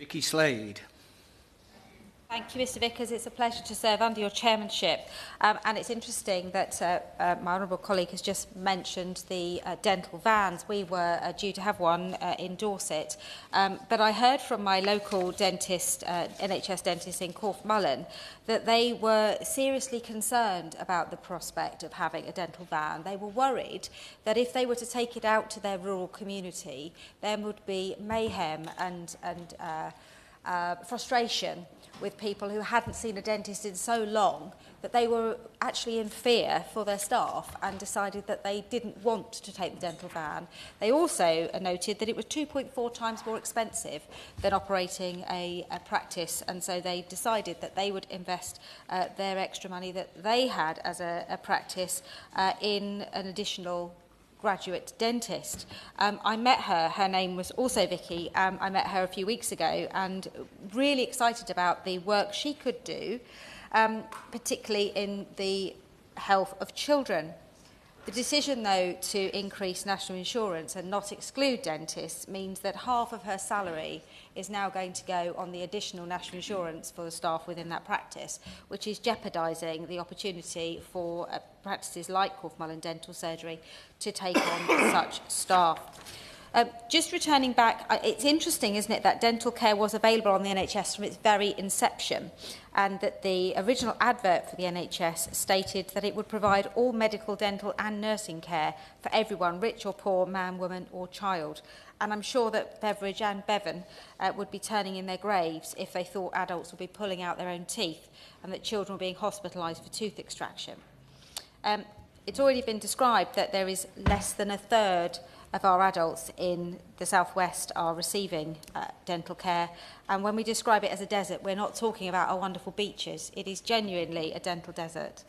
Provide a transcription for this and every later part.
Vikki Slade. Thank you, Mr Vickers. It's a pleasure to serve under your chairmanship. And it's interesting that my honourable colleague has just mentioned the dental vans. We were due to have one in Dorset. But I heard from my local dentist, NHS dentist in Corfmullen, that they were seriously concerned about the prospect of having a dental van. They were worried that if they were to take it out to their rural community, there would be mayhem and frustration with people who hadn't seen a dentist in so long that they were actually in fear for their staff and decided that they didn't want to take the dental van. They also noted that it was 2.4 times more expensive than operating a practice, and so they decided that they would invest their extra money that they had as a practice in an additional graduate dentist. I met her name was also Vikki. I met her a few weeks ago and really excited about the work she could do, particularly in the health of children. The decision, though, to increase national insurance and not exclude dentists means that half of her salary is now going to go on the additional national insurance for the staff within that practice, which is jeopardising the opportunity for practices like Corfmullen Dental Surgery to take on such staff. Just returning back, it's interesting, isn't it, that dental care was available on the NHS from its very inception, and that the original advert for the NHS stated that it would provide all medical, dental and nursing care for everyone, rich or poor, man, woman or child. And I'm sure that Beveridge and Bevan would be turning in their graves if they thought adults would be pulling out their own teeth and that children were being hospitalised for tooth extraction. It's already been described that there is less than a third of our adults in the southwest are receiving dental care, and when we describe it as a desert, we're not talking about our wonderful beaches. It is genuinely a dental desert.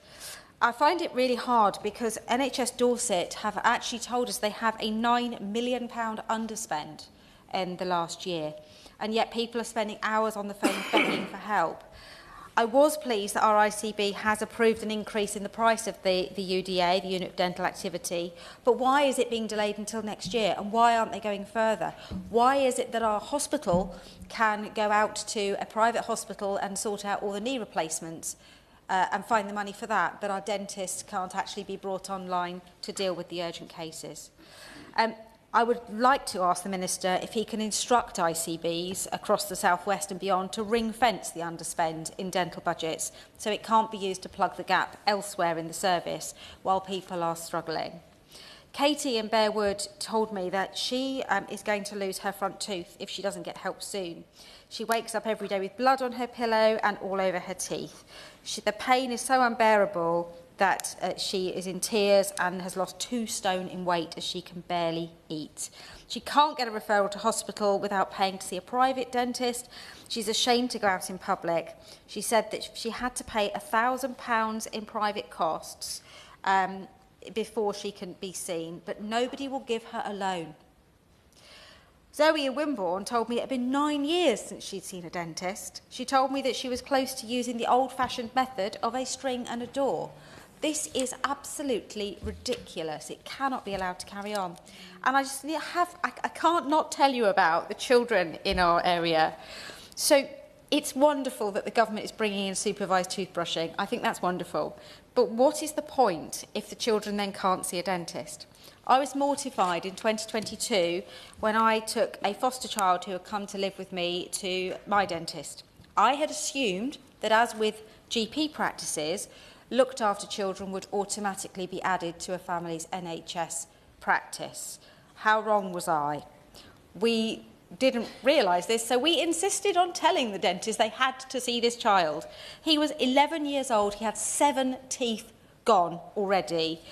I find it really hard because NHS Dorset have actually told us they have a £9 million underspend in the last year, and yet people are spending hours on the phone begging for help. I was pleased that our ICB has approved an increase in the price of the UDA, the Unit of Dental Activity, but why is it being delayed until next year, and why aren't they going further? Why is it that our hospital can go out to a private hospital and sort out all the knee replacements and find the money for that, but our dentists can't actually be brought online to deal with the urgent cases? I would like to ask the Minister if he can instruct ICBs across the South West and beyond to ring-fence the underspend in dental budgets so it can't be used to plug the gap elsewhere in the service while people are struggling. Katie in Bearwood told me that she is going to lose her front tooth if she doesn't get help soon. She wakes up every day with blood on her pillow and all over her teeth. The pain is so unbearable that she is in tears and has lost 2 stone in weight as she can barely eat. She can't get a referral to hospital without paying to see a private dentist. She's ashamed to go out in public. She said that she had to pay £1,000 in private costs before she can be seen, but nobody will give her a loan. Zoe in Wimborne told me it had been 9 years since she'd seen a dentist. She told me that she was close to using the old-fashioned method of a string and a door. This is absolutely ridiculous. It cannot be allowed to carry on. And I can't not tell you about the children in our area. So it's wonderful that the government is bringing in supervised toothbrushing. I think that's wonderful. But what is the point if the children then can't see a dentist? I was mortified in 2022 when I took a foster child who had come to live with me to my dentist. I had assumed that, as with GP practices, looked after children would automatically be added to a family's NHS practice. How wrong was I? We didn't realise this, so we insisted on telling the dentist they had to see this child. He was 11 years old, he had 7 teeth gone already.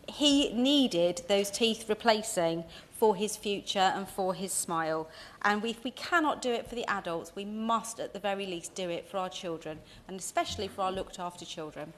He needed those teeth replacing for his future and for his smile. And if we cannot do it for the adults, we must at the very least do it for our children, and especially for our looked after children.